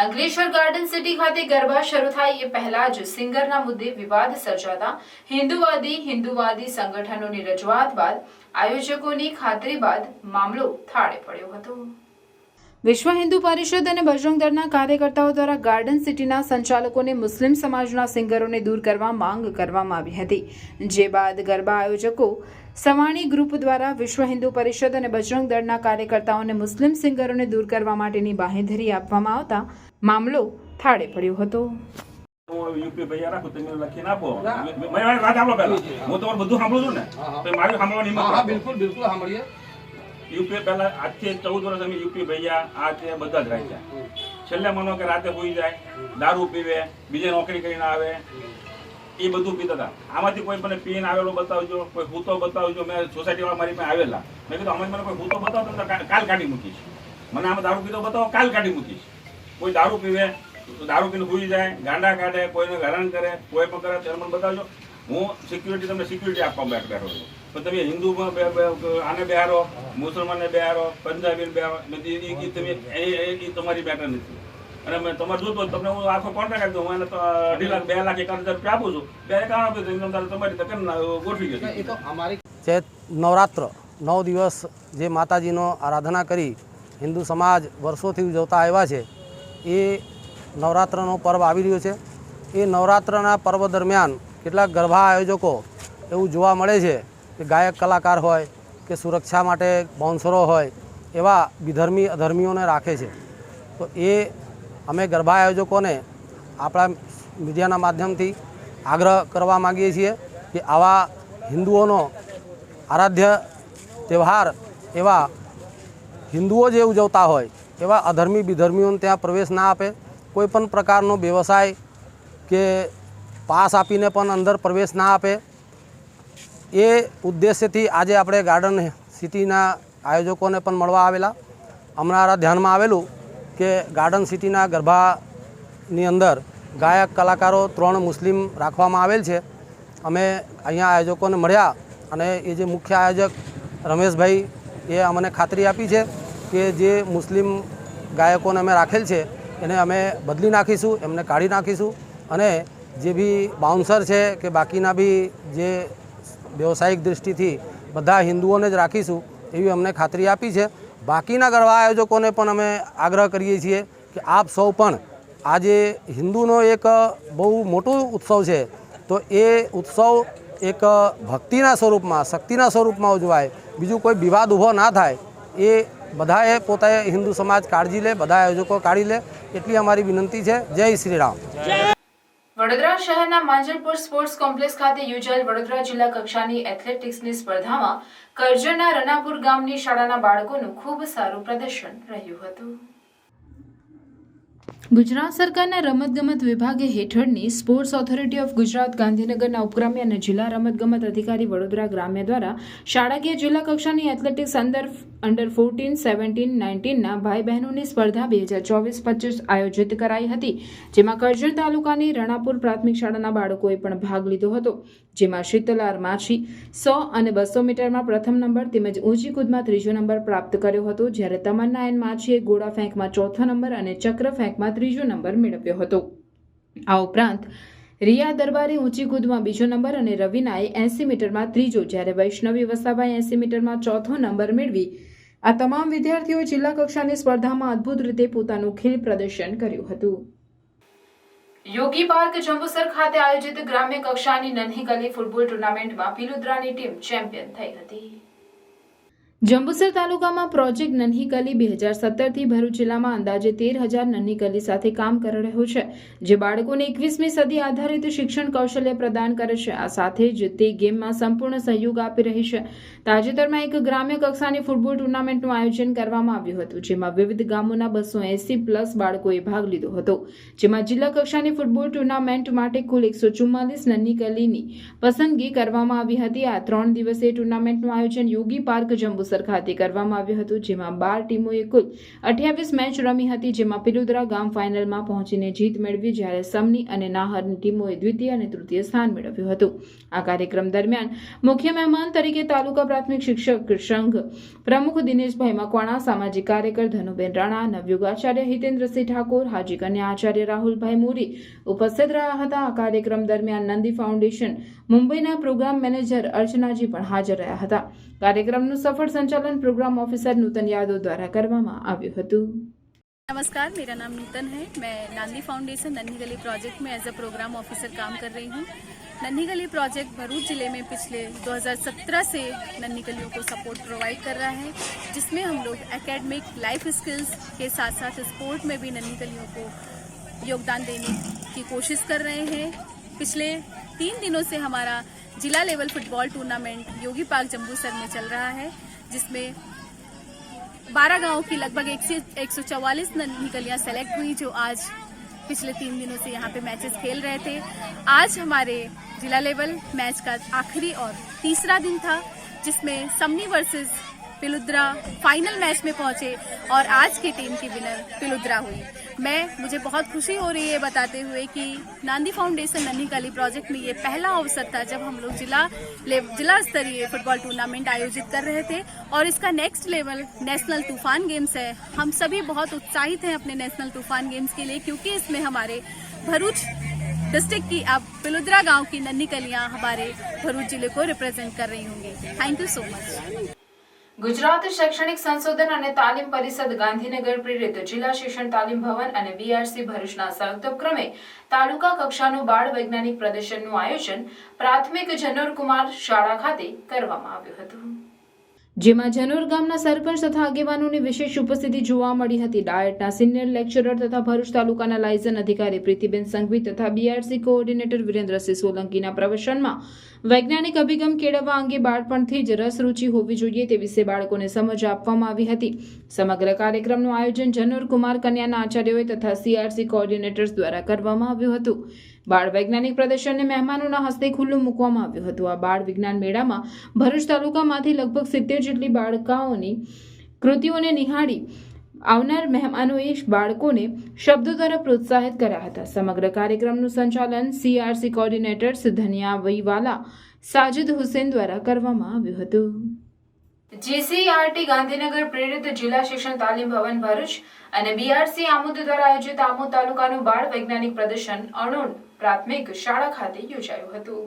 અંકલેશ્વર ગાર્ડન સિટી ખાતે ગરબા શરૂ થાય એ પહેલા જ સિંગરના મુદ્દે વિવાદ સર્જાતા હિન્દુવાદી સંગઠનોની રજૂઆત બાદ આયોજકોની ખાતરી બાદ મામલો થાળે પડ્યો હતો. વિશ્વ હિન્દુ પરિષદ અને બજરંગ દળના કાર્યકર્તાઓ દ્વારા ગાર્ડન સિટીના સંચાલકોને મુસ્લિમ સમાજના સિંગરોને દૂર કરવા માંગ કરવામાં આવી હતી, જે બાદ ગરબા આયોજકો સવાણી ગ્રુપ દ્વારા વિશ્વ હિન્દુ પરિષદ અને બજરંગ દળના કાર્યકર્તાઓને મુસ્લિમ સિંગરોને દૂર કરવા માટેની બાંહેધરી આપવામાં આવતા મામલો થાળે પડ્યો હતો. યુપી ભૈયા રાખો, તમે લખીને આપો. મને વાત આપો પહેલા, હું તમારું બધું સાંભળું છું ને, તો મારે સાંભળવાની હિંમત. હા, બિલકુલ બિલકુલ સાંભળીએ. યુપી પહેલા આજથી 14 વર્ષ અમે યુપી ભૈયા આ તે બધા જ રાખ્યા. છેલ્લે માનો કે રાતે હોઈ જાય, દારૂ પીવે, બીજે નોકરી કરીને આવે, એ બધું પીતા હતા. આમાંથી કોઈ મને પીને આવેલો બતાવજો, કોઈ ભૂતો બતાવજો. મેં સોસાયટીવાળા મારી પાસે આવેલા, મેં કીધું અમે મને કોઈ ભૂતો બતાવો તો કાલ કાઢી મૂકીશ. મને આમાં દારૂ પીતો બતાવો, કાલ કાઢી મૂકીશ. કોઈ દારૂ પીવે, દારૂ પીને ભૂલી જાય, ગાંડા કાઢે, કોઈને હેરાન કરે, કોઈ પણ કરે ત્યારે મને બતાવજો. હું સિક્યુરિટી તમને સિક્યુરિટી આપવા બેઠો છું. પણ તમે હિન્દુમાં આને બેહારો, મુસલમાનને બેહારો, પંજાબીને બેહારો, એ તમારી બેટર નથી. અને મેં તમારે જોતો તમને હું આખો કોન્ટ્રાક્ટ આપી દઉં, હું એને 2.5 લાખ 1,51,000 રૂપિયા આપું છું. 2 એકાઉન્ટ આપી દઉં, તમારી તકે ગોઠવી જશે. ચૈત નવરાત્ર 9 દિવસ જે માતાજીનો આરાધના કરી હિન્દુ સમાજ વર્ષોથી ઉજવતા આવ્યા છે, એ નવરાત્રનો પર્વ આવી રહ્યો છે. એ નવરાત્રના પર્વ દરમિયાન કેટલાક ગરબા આયોજકો એવું જોવા મળે છે કે ગાયક કલાકાર હોય કે સુરક્ષા માટે બાઉન્સરો હોય એવા વિધર્મી અધર્મીઓને રાખે છે. તો એ અમે ગરબા આયોજકોને આપણા મીડિયાના માધ્યમથી આગ્રહ કરવા માગીએ છીએ કે આવા હિન્દુઓનો આરાધ્ય તહેવાર એવા હિન્દુઓ જે ઉજવતા હોય એવા અધર્મી વિધર્મીઓને ત્યાં પ્રવેશ ના આપે. કોઈ પણ પ્રકારનો વ્યવસાય કે પાસ આપીને પણ અંદર પ્રવેશ ના આપે. એ ઉદ્દેશ્યથી આજે આપણે ગાર્ડન સિટીના આયોજકોને પણ મળવા આવેલા. અમારા ધ્યાનમાં આવેલું કે ગાર્ડન સિટીના ગરબાની અંદર ગાયક કલાકારો 3 મુસ્લિમ રાખવામાં આવેલ છે. અમે અહીંયા આયોજકોને મળ્યા અને એ જે મુખ્ય આયોજક રમેશભાઈ એ અમને ખાતરી આપી છે કે જે મુસ્લિમ ગાયકોને અમે રાખેલ છે એને અમે બદલી નાખીશું, એમને કાઢી નાખીશું અને જે બી બાઉન્સર છે કે બાકીના બી જે વ્યવસાયિક દૃષ્ટિથી બધા હિન્દુઓને જ રાખીશું એવી અમને ખાતરી આપી છે. બાકીના ગરબા આયોજકોને પણ અમે આગ્રહ કરીએ છીએ કે આપ સૌ પણ આજે હિન્દુનો એક બહુ મોટો ઉત્સવ છે તો એ ઉત્સવ એક ભક્તિના સ્વરૂપમાં, શક્તિના સ્વરૂપમાં ઉજવાય, બીજું કોઈ વિવાદ ઊભો ના થાય એ બધાએ પોતે હિન્દુ સમાજ કાળજી લે, બધા આયોજકો કાઢી લે એટલી અમારી વિનંતી છે. જય શ્રી રામ. વડોદરા શહેરના માંજલપુર સ્પોર્ટ્સ કોમ્પ્લેક્સ ખાતે યોજાયેલ વડોદરા જિલ્લા કક્ષાની એથ્લેટિક્સની સ્પર્ધામાં કરજણના રનાપુર ગામની શાળાના બાળકોનું ખૂબ સારું પ્રદર્શન રહ્યું હતું. ગુજરાત સરકારના રમતગમત વિભાગ હેઠળની સ્પોર્ટ્સ ઓથોરિટી ઓફ ગુજરાત ગાંધીનગરના ઉપક્રમે અને જિલ્લા રમતગમત અધિકારી વડોદરા ગ્રામ્ય દ્વારા શાળાકીય જિલ્લા કક્ષાની એથ્લેટિક્સ અંડર 14, 17, 19ના ભાઈ બહેનોની સ્પર્ધા 2024-25 આયોજિત કરાઈ હતી. જેમાં કરજણ તાલુકાની રણાપુર પ્રાથમિક શાળાના બાળકોએ પણ ભાગ લીધો હતો. જેમાં શીતલાર માછી 100 અને 200 મીટરમાં પ્રથમ નંબર તેમજ ઊંચી કૂદમાં ત્રીજો નંબર પ્રાપ્ત કર્યો હતો. જ્યારે તમન્ના એન માછીએ ગોળા ફેંકમાં ચોથો નંબર અને ચક્ર ફેંકમાં ત્રીજો નંબર મેળવ્યો હતો. આ ઉપરાંત રિયા દરબારે ઊંચી કૂદમાં બીજો નંબર અને રવિનાએ 80 મીટરમાં ત્રીજો, જ્યારે વૈષ્ણવી વસાવાએ 80 મીટરમાં ચોથો નંબર મેળવી આ તમામ વિદ્યાર્થીઓએ જિલ્લા કક્ષાની સ્પર્ધામાં અદ્ભુત રીતે પોતાનું ખેલ પ્રદર્શન કર્યું હતું. યોગી પાર્ક જંબુસર ખાતે આયોજિત ગ્રામ્ય કક્ષાની નન્હી ગલી ફૂટબોલ ટુર્નામેન્ટમાં પિલુદ્રાની ટીમ ચેમ્પિયન થઈ હતી. જંબુસર તાલુકામાં પ્રોજેક્ટ નન્હી કલી 2017થી ભરૂચ જિલ્લામાં અંદાજે 13,000 નન્હી કલી સાથે કામ કરી રહ્યો છે, જે બાળકોને 21મી સદી આધારિત શિક્ષણ કૌશલ્ય પ્રદાન કરે છે. આ સાથે જ તે ગેમમાં સંપૂર્ણ સહયોગ આપી રહી છે. તાજેતરમાં એક ગ્રામ્ય કક્ષાની ફૂટબોલ ટુર્નામેન્ટનું આયોજન કરવામાં આવ્યું હતું, જેમાં વિવિધ ગામોના 280+ બાળકોએ ભાગ લીધો હતો. જેમાં જિલ્લા કક્ષાની ફૂટબોલ ટુર્નામેન્ટ માટે કુલ 144 નન્હી કલીની પસંદગી કરવામાં આવી હતી. આ 3 દિવસીય ટુર્નામેન્ટનું આયોજન યોગી પાર્ક જંબુસર ખાતે કરવામાં આવ્યું હતું, જેમાં 12 ટીમોએ કુલ 28 મેચ રમી હતી. જેમાં પિલુદ્રા ગામ ફાઇનલમાં પહોંચીને જીત મેળવી, જ્યારે સમની અને નાહરની ટીમોએ દ્વિતીય અને તૃતીય સ્થાન મેળવ્યું હતું. આ કાર્યક્રમ દરમિયાન મુખ્ય મહેમાન તરીકે તાલુકા પ્રાથમિક શિક્ષક સંઘ પ્રમુખ દિનેશભાઈ મકવાણા, સામાજિક કાર્યકર ધનુબેન રાણા, નવયુગ આચાર્ય હિતેન્દ્રસિંહ ઠાકોર, હાજી કન્યા આચાર્ય રાહુલભાઈ મોરી ઉપસ્થિત રહ્યા હતા. આ કાર્યક્રમ દરમિયાન નંદી ફાઉન્ડેશન મુંબઈના પ્રોગ્રામ મેનેજર અર્ચનાજી પણ હાજર રહ્યા હતા. કાર્યક્રમનું સફળ संचालन प्रोग्राम ऑफिसर नूतन यादव द्वारा करवामा આવ્યું હતું. नमस्कार, मेरा नाम नूतन है. मैं नांदी फाउंडेशन नन्ही गली प्रोजेक्ट में एज अ प्रोग्राम ऑफिसर काम कर रही हूँ. नन्ही गली प्रोजेक्ट भरूच जिले में पिछले 2017 से नन्ही गलियों को सपोर्ट प्रोवाइड कर रहा है, जिसमें हम लोग एकेडमिक लाइफ स्किल्स के साथ साथ स्पोर्ट में भी नन्ही गलियों को योगदान देने की कोशिश कर रहे हैं. पिछले 3 दिनों से हमारा जिला लेवल फुटबॉल टूर्नामेंट योगी पार्क जंबूसर में चल रहा है, जिसमें 12 गांवों की लगभग 144 नन्ही गलियां सेलेक्ट हुई, जो आज पिछले 3 दिनों से यहाँ पे मैचेस खेल रहे थे. आज हमारे जिला लेवल मैच का आखिरी और तीसरा दिन था, जिसमें समनी वर्सेस पिलुद्रा फाइनल मैच में पहुंचे और आज की टीम की विनर पिलुद्रा हुई. मुझे बहुत खुशी हो रही है बताते हुए कि नांदी फाउंडेशन नन्ही गली प्रोजेक्ट में ये पहला अवसर था जब हम लोग जिला स्तरीय फुटबॉल टूर्नामेंट आयोजित कर रहे थे, और इसका नेक्स्ट लेवल नेशनल तूफान गेम्स है. हम सभी बहुत उत्साहित हैं अपने नेशनल तूफान गेम्स के लिए, क्योंकि इसमें हमारे भरूच डिस्ट्रिक्ट की अब पिलुद्रा गांव की नन्ही गलियां हमारे भरूच जिले को रिप्रेजेंट कर रही होंगी. Thank you so much. Gujarat શૈક્ષણિક સંશોધન અને તાલીમ પરિષદ ગાંધીનગર પ્રેરિત જિલ્લા શિક્ષણ તાલીમ ભવન અને બીઆરસી ભરૂચના સંયુક્ત ઉપક્રમે તાલુકા કક્ષાનું બાળ વૈજ્ઞાનિક પ્રદર્શનનું આયોજન પ્રાથમિક જનોર કુમાર શાળા ખાતે કરવામાં આવ્યું હતું, જેમાં જનોર ગામના સરપંચ તથા આગેવાનોની વિશેષ ઉપસ્થિતિ જોવા મળી હતી. ડાયટના સિનિયર લેક્ચરર તથા ભરૂચ તાલુકાના લાયસન્સ અધિકારી પ્રીતિબેન સંઘવી તથા બીઆરસી કોઓર્ડિનેટર વિરેન્દ્રસિંહ સોલંકીના પ્રવચનમાં વૈજ્ઞાનિક અભિગમ કેળવવા અંગે બાળપણથી જ રસ રૂચિ હોવી જોઈએ તે વિશે બાળકોને સમજ આપવામાં આવી હતી. સમગ્ર કાર્યક્રમનું આયોજન જનોર કુમાર કન્યાના આચાર્યોએ તથા સીઆરસી કોઓર્ડિનેટર્સ દ્વારા કરવામાં આવ્યું હતું. બાળ વૈજ્ઞાનિક પ્રદર્શનને મહેમાનોના હસ્તે ખુલ્લું મૂકવામાં આવ્યું હતું. આ બાળ વિજ્ઞાન મેળામાં ભરૂચ તાલુકામાંથી લગભગ 70 જેટલી બાળકાઓની કૃતિઓને નિહાળી આવનાર મહેમાનોએ બાળકોને શબ્દો દ્વારા પ્રોત્સાહિત કર્યા હતા. સમગ્ર કાર્યક્રમનું સંચાલન સીઆરસી કોઓર્ડિનેટર્સ ધનિયા વહીવાલા સાજિદ હુસેન દ્વારા કરવામાં આવ્યું હતું. જીસીઆરટી ગાંધીનગર પ્રેરિત જિલ્લા શિક્ષણ તાલીમ ભવન ભરૂચ અને બીઆરસી આમોદ દ્વારા આયોજિત આમોદ તાલુકાનું બાળ વૈજ્ઞાનિક પ્રદર્શન અણોડ પ્રાથમિક શાળા ખાતે યોજાયું હતું.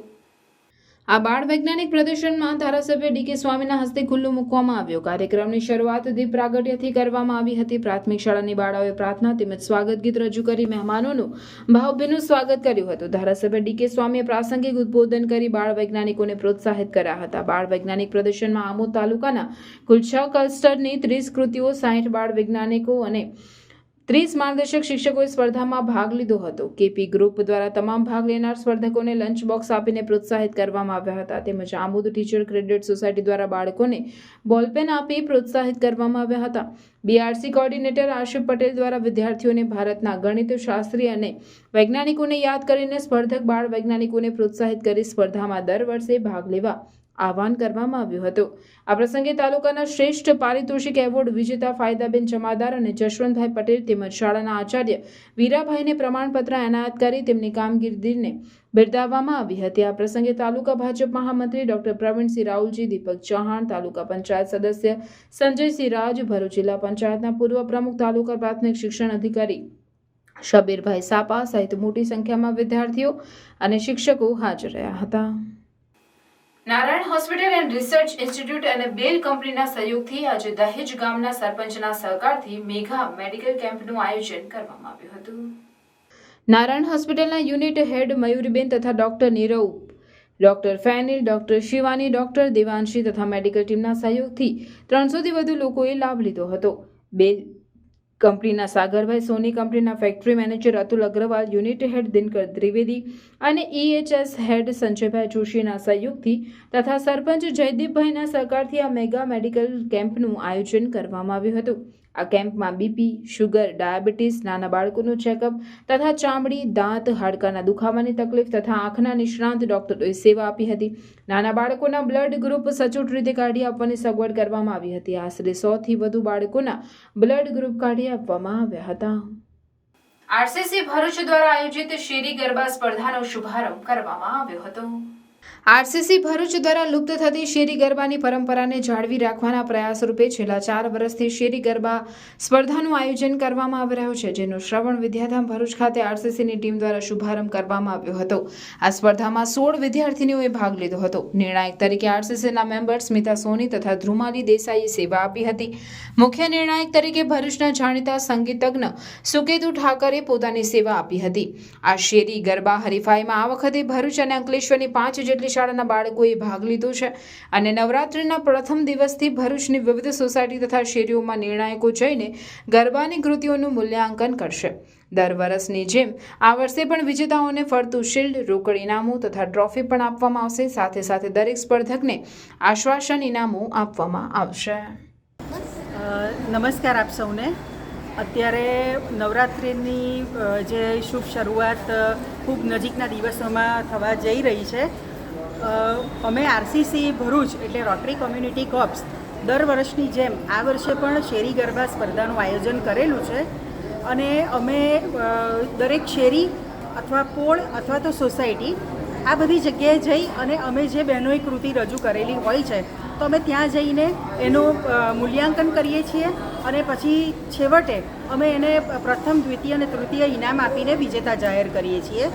આ બાળ વૈજ્ઞાનિક પ્રદર્શનમાં ધારાસભ્ય ડીકે સ્વામીના હસ્તે ખુલ્લું મૂકવામાં આવ્યું. કાર્યક્રમની શરૂઆત દીપ પ્રાગટ્યથી કરવામાં આવી હતી. પ્રાથમિક શાળાની બાળાઓએ પ્રાર્થના તેમજ સ્વાગત ગીત રજૂ કરી મહેમાનોનું ભાવભીનું સ્વાગત કર્યું હતું. ધારાસભ્ય ડીકે સ્વામીએ પ્રાસંગિક ઉદ્બોધન કરી બાળ વૈજ્ઞાનિકોને પ્રોત્સાહિત કર્યા હતા. બાળ વૈજ્ઞાનિક પ્રદર્શનમાં આમોદ તાલુકાના કુલ 6 ક્લસ્ટરની 30 કૃતિઓ, 60 બાળ વૈજ્ઞાનિકો અને 30 માર્ગદર્શક શિક્ષકોએ સ્પર્ધામાં ભાગ લીધો હતો. કેપી ગ્રુપ દ્વારા તમામ ભાગ લેનાર સ્પર્ધકોને લંચ બોક્સ આપીને પ્રોત્સાહિત કરવામાં આવ્યા હતા. તેમજ આમોદ ટીચર ક્રેડિટ સોસાયટી દ્વારા બાળકોને બોલપેન આપી પ્રોત્સાહિત કરવામાં આવ્યા હતા. બીઆરસી કોઓર્ડિનેટર આશિફ પટેલ દ્વારા વિદ્યાર્થીઓને ભારતના ગણિત શાસ્ત્રી અને વૈજ્ઞાનિકોને યાદ કરીને સ્પર્ધક બાળ વૈજ્ઞાનિકોને પ્રોત્સાહિત કરી સ્પર્ધામાં દર વર્ષે ભાગ લેવા આહવાન કરવામાં આવ્યું હતું. આ પ્રસંગે તાલુકાના શ્રેષ્ઠ પારિતોષિક એવોર્ડ વિજેતા ફાયદાબેન જમાદાર અને જશવંતભાઈ પટેલ તેમજ શાળાના આચાર્ય વીરાભાઈને પ્રમાણપત્ર એનાયત કરી તેમની કામગીરીને બિરદાવવામાં આવી હતી. આ પ્રસંગે તાલુકા ભાજપ મહામંત્રી ડોક્ટર પ્રવીણસિંહ રાઉલજી, દીપક ચૌહાણ, તાલુકા પંચાયત સદસ્ય સંજયસિંહ રાજ, ભરૂચ જિલ્લા પંચાયતના પૂર્વ પ્રમુખ, તાલુકા પ્રાથમિક શિક્ષણ અધિકારી શબીરભાઈ સાપા સહિત મોટી સંખ્યામાં વિદ્યાર્થીઓ અને શિક્ષકો હાજર રહ્યા હતા. Narayan hospital and research institute અને બેલ કંપનીના સહયોગથી આજે દહેજ ગામના સરપંચના સહકારથી મેઘા મેડિકલ કેમ્પનું આયોજન કરવામાં આવ્યું હતું. નારાયણ હોસ્પિટલના યુનિટ હેડ મયુરીબેન તથા doctor Nirav, doctor Fenil, doctor Shivani, doctor Devanshi તથા મેડિકલ ટીમના સહયોગથી 300થી વધુ લોકોએ લાભ લીધો હતો. બેલ કંપનીના સાગરભાઈ સોની, કંપનીના factory manager Atul Agrawal, unit head Dinkar Trivedi અને ઈએચએસ હેડ સંજયભાઈ જોશીના સહયોગથી તથા સરપંચ જયદીપભાઈના સહકારથી આ મેગા મેડિકલ કેમ્પનું આયોજન કરવામાં આવ્યું હતું. આ કેમ્પમાં બીપી, શુગર, ડાયાબિટીસ, નાના બાળકોનું ચેકઅપ તથા ચામડી, દાંત, હાડકાના દુખાવાની તકલીફ તથા આંખના નિષ્ણાંત ડોક્ટરોએ સેવા આપી હતી. નાના બાળકોના બ્લડ ગ્રુપ સચોટ રીતે કાઢી આપવાની સગવડ કરવામાં આવી હતી. આશરે 100થી વધુ બાળકોના બ્લડ ગ્રુપ કાઢી આપવામાં આવ્યા હતા. આરસીસી ભરૂચ દ્વારા આયોજિત શેરી ગરબા સ્પર્ધાનો શુભારંભ કરવામાં આવ્યો હતો. આરસીસી ભરૂચ દ્વારા લુપ્ત થતી શેરી ગરબાની પરંપરાને જાળવી રાખવાના પ્રયાસ રૂપે છેલ્લા 4 વર્ષથી શેરી ગરબા સ્પર્ધાનું આયોજન કરવામાં આવી રહ્યું છે, જેનો શ્રવણ વિદ્યાધામ ભરૂચ ખાતે આરસીસીની ટીમ દ્વારા શુભારંભ કરવામાં આવ્યો હતો. આ સ્પર્ધામાં 16 વિદ્યાર્થીનીઓએ ભાગ લીધો હતો. નિર્ણાયક તરીકે આરસીસીના મેમ્બર સ્મિતા સોની તથા ધ્રુમાલી દેસાઈએ સેવા આપી હતી. મુખ્ય નિર્ણાયક તરીકે ભરૂચના જાણીતા સંગીતજ્ઞ સુકેતુ ઠાકરે પોતાની સેવા આપી હતી. આ શેરી ગરબા હરીફાઈમાં આ વખતે ભરૂચ અને અંકલેશ્વરની 5 જેટલી શાળાના બાળકોએ ભાગ લીધો છે અને નવરાત્રિના પ્રથમ દિવસથી ભરૂચની વિવિધ સોસાયટી તથા શેરીઓમાં નિર્ણાયકો જઈને ગરબાની કૃતિઓનું મૂલ્યાંકન કરશે. દર વર્ષની જેમ આ વર્ષે પણ વિજેતાઓને ફરતું શિલ્ડ, રોકડ ઇનામો તથા ટ્રોફી પણ આપવામાં આવશે. સાથે સાથે દરેક સ્પર્ધકને આશ્વાસન ઇનામો આપવામાં આવશે. નમસ્કાર આપ સૌને. અત્યારે નવરાત્રિની જે શુભ શરૂઆત ખૂબ નજીકના દિવસોમાં થવા જઈ રહી છે. અમે આરસીસી ભરૂચ એટલે રોટરી કોમ્યુનિટી કોર્પ્સ દર વર્ષની જેમ આ વર્ષે પણ શેરી ગરબા સ્પર્ધાનું આયોજન કરેલું છે અને અમે દરેક શેરી અથવા પોળ અથવા તો સોસાયટી આ બધી જગ્યાએ જઈ અને અમે જે બહેનોએ કૃતિ રજૂ કરેલી હોય છે તો અમે ત્યાં જઈને એનું મૂલ્યાંકન કરીએ છીએ અને પછી છેવટે અમે એને પ્રથમ, દ્વિતીય અને તૃતીય ઇનામ આપીને વિજેતા જાહેર કરીએ છીએ.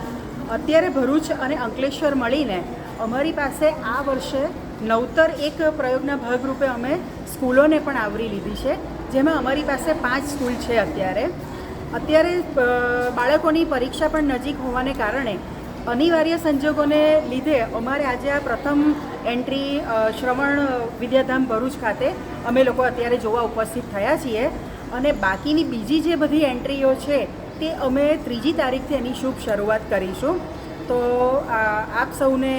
અત્યારે ભરૂચ અને અંકલેશ્વર મળીને અમારી પાસે આ વર્ષે નવતર એક પ્રયોગના ભાગરૂપે અમે સ્કૂલોને પણ આવરી લીધી છે, જેમાં અમારી પાસે 5 સ્કૂલ છે. અત્યારે બાળકોની પરીક્ષા પણ નજીક હોવાને કારણે અનિવાર્ય સંજોગોને લીધે અમારે આજે આ પ્રથમ એન્ટ્રી શ્રવણ વિદ્યાધામ ભરૂચ ખાતે અમે લોકો અત્યારે જોવા ઉપસ્થિત થયા છીએ. અને બાકીની બીજી જે બધી એન્ટ્રીઓ છે તે અમે 3જી તારીખથી એની શુભ શરૂઆત કરીશું. તો આપ સૌને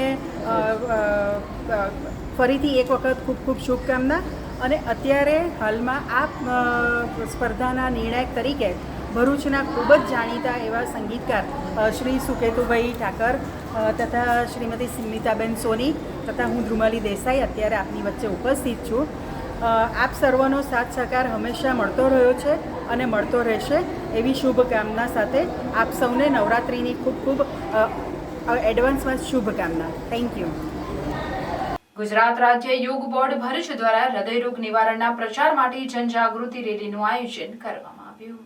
ફરીથી એક વખત ખૂબ ખૂબ શુભકામના. અને અત્યારે હાલમાં આ સ્પર્ધાના નિર્ણાયક તરીકે ભરૂચના ખૂબ જ જાણીતા એવા સંગીતકાર શ્રી સુકેતુભાઈ ઠાકર તથા શ્રીમતી સ્મિતાબેન સોની તથા હું ધ્રુમાલી દેસાઈ અત્યારે આપની વચ્ચે ઉપસ્થિત છું. આપ સર્વનો સાથ સહકાર હંમેશા મળતો રહ્યો છે અને મળતો રહેશે એવી શુભકામના સાથે આપ સૌને નવરાત્રિની ખૂબ ખૂબ એડવાન્સમાં શુભકામના. Thank you. ગુજરાત રાજ્ય યોગ બોર્ડ ભરૂચ દ્વારા હૃદયરોગ નિવારણના પ્રચાર માટે જનજાગૃતિ રેલીનું આયોજન કરવામાં આવ્યું.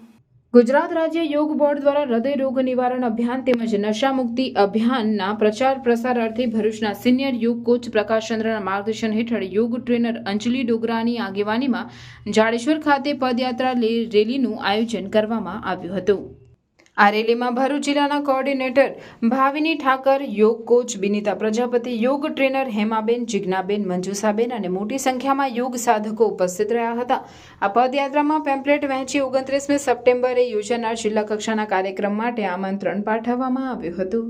ગુજરાત રાજ્ય યોગ બોર્ડ દ્વારા હૃદયરોગ નિવારણ અભિયાન તેમજ નશા મુક્તિ અભિયાનના પ્રચાર પ્રસાર અર્થે ભરૂચના સિનિયર યોગ કોચ પ્રકાશ ચંદ્રના માર્ગદર્શન હેઠળ યોગ ટ્રેનર અંજલિ ડોગરાની આગેવાનીમાં જાડેશ્વર ખાતે પદયાત્રા રેલીનું આયોજન કરવામાં આવ્યું હતું. આ રેલીમાં ભરૂચ જિલ્લાના કોઓર્ડિનેટર ભાવિની ઠાકર, યોગ કોચ બિનિતા પ્રજાપતિ, યોગ ટ્રેનર હેમાબેન, જિજ્ઞાબેન, મંજુસાબેન અને મોટી સંખ્યામાં યોગ સાધકો ઉપસ્થિત રહ્યા હતા. આ પદયાત્રામાં પેમ્પલેટ વહેંચી 29મી સપ્ટેમ્બરે યોજાનાર જિલ્લા કક્ષાના કાર્યક્રમ માટે આમંત્રણ પાઠવવામાં આવ્યું હતું.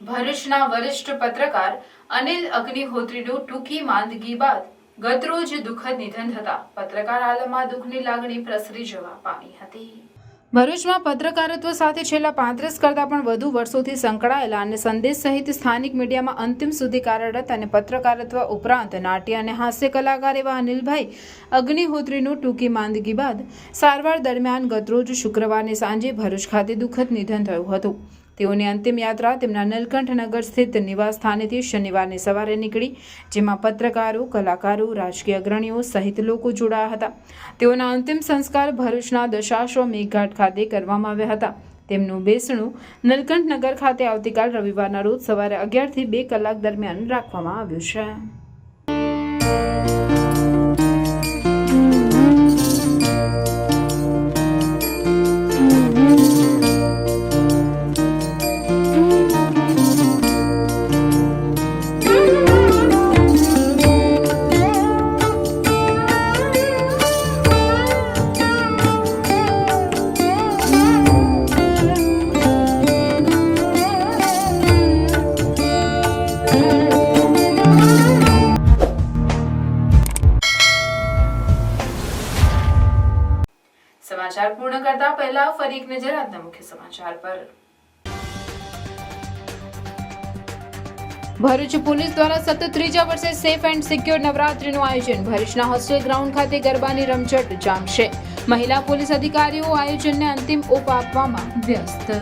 ભરૂચના વરિષ્ઠ પત્રકાર અનિલ અગ્નિહોત્રીનું ટૂંકી માંદગી બાદ ગતરોજ દુઃખદ નિધન થતા પત્રકાર આલમમાં દુઃખની લાગણી પ્રસરી જવા પામી હતી. ભરૂચમાં પત્રકારત્વ સાથે છેલ્લા 35 કરતાં પણ વધુ વર્ષોથી સંકળાયેલા અને સંદેશ સહિત સ્થાનિક મીડિયામાં અંતિમ સુધી કાર્યરત અને પત્રકારત્વ ઉપરાંત નાટ્ય અને હાસ્ય કલાકાર એવા અનિલભાઈ અગ્નિહોત્રીનું ટૂંકી માંદગી બાદ સારવાર દરમિયાન ગતરોજ શુક્રવારની સાંજે ભરૂચ ખાતે દુઃખદ નિધન થયું હતું. તેઓની અંતિમ યાત્રા તેમના નીલકંઠનગર સ્થિત નિવાસ સ્થાનેથી શનિવારની સવારે નીકળી, જેમાં પત્રકારો, કલાકારો, રાજકીય અગ્રણીઓ સહિત લોકો જોડાયા હતા. તેઓના અંતિમ સંસ્કાર ભરૂચના દશાશ્વ મેઘઘાટ ખાતે કરવામાં આવ્યા હતા. તેમનું બેસણું નીલકંઠનગર ખાતે આવતીકાલ રવિવારના રોજ સવારે 11 થી 2 કલાક દરમિયાન રાખવામાં આવ્યું છે. સમાચાર પૂર્ણ કરતા પહેલા ફરી એક નજર આજના મુખ્ય સમાચાર પર. ભરૂચ પોલીસ દ્વારા સતત 3જા વર્ષે સેફ એન્ડ સિક્યોર નવરાત્રીનું આયોજન. ભરૂચના હોસ્ટેલ ગ્રાઉન્ડ ખાતે ગરબાની રમઝટ જામશે. મહિલા પોલીસ અધિકારીઓ આયોજનને અંતિમ ઓપ આપવામાં વ્યસ્ત.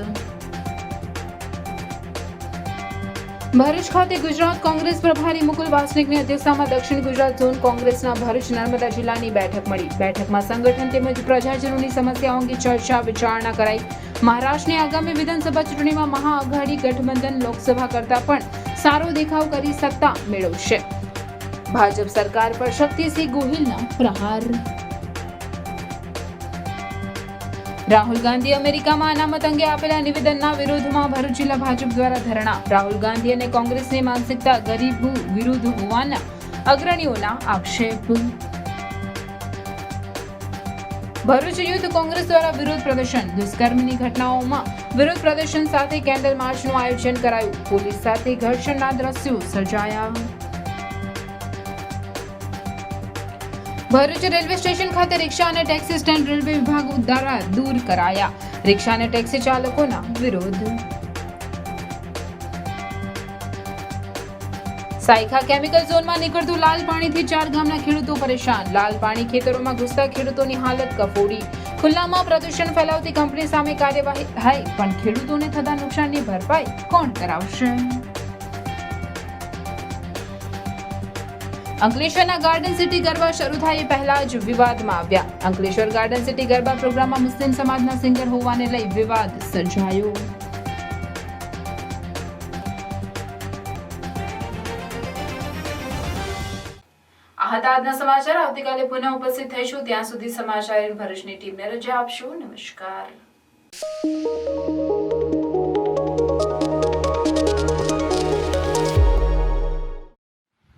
ભરૂચ ખાતે ગુજરાત કોંગ્રેસ પ્રભારી મુકુલ વાસનિકની અધ્યક્ષતામાં દક્ષિણ ગુજરાત ઝોન કોંગ્રેસના ભરૂચ નર્મદા જિલ્લાની બેઠક મળી. બેઠકમાં સંગઠન તેમજ પ્રજાજનોની સમસ્યાઓ અંગે ચર્ચા વિચારણા કરાઈ. મહારાષ્ટ્રની આગામી વિધાનસભા ચૂંટણીમાં મહાઆઘાડી ગઠબંધન લોકસભા કરતાં પણ સારો દેખાવ કરી સત્તા મેળવશે. ભાજપ સરકાર પર શક્તિસિંહ ગોહિલના પ્રહાર. રાહુલ ગાંધી અમેરિકામાં અનામત અંગે આપેલા નિવેદનના વિરોધમાં ભરૂચ જિલ્લા ભાજપ દ્વારા ધરણા. રાહુલ ગાંધી અને કોંગ્રેસની માનસિકતા ગરીબ વિરુદ્ધ હોવાના અગ્રણીઓના આક્ષેપ. ભરૂચ યુથ કોંગ્રેસ દ્વારા વિરોધ પ્રદર્શન. દુષ્કર્મની ઘટનાઓમાં વિરોધ પ્રદર્શન સાથે કેન્ડલ માર્ચનું આયોજન કરાયું. પોલીસ સાથે ઘર્ષણના દ્રશ્યો સર્જાયા. ભરૂચ રેલવે સ્ટેશન ખાતે રિક્ષા અને ટેક્સી સ્ટેન્ડ રેલવે વિભાગ દ્વારા દૂર કરાયા. રિક્ષા અને ટેક્સી ચાલકોના વિરોધ. સાયખા કેમિકલ ઝોનમાં નીકળતું લાલ પાણીથી 4 ગામના ખેડૂતો પરેશાન. લાલ પાણી ખેતરોમાં ઘૂસતા ખેડૂતોની હાલત કફોડી. ખુલ્લામાં પ્રદૂષણ ફેલાવતી કંપની સામે કાર્યવાહી થાય, પણ ખેડૂતોને થતા નુકસાનની ભરપાઈ કોણ કરાવશે? અંકલેશ્વરના ગાર્ડન સિટી ગરબા શરૂ થાય પહેલા જ વિવાદમાં આવ્યા. અંકલેશ્વર ગાર્ડન સિટી ગરબા પ્રોગ્રામમાં મુસ્લિમ સમાજના સિંગર હોવાને લઈ વિવાદ સર્જાયો. આ હતા આજના સમાચાર. આવતીકાલે પુનઃ ઉપસ્થિત થઈશું. ત્યાં સુધી સમાચાર ભરૂચની ટીમને રજા આપશો. નમસ્કાર.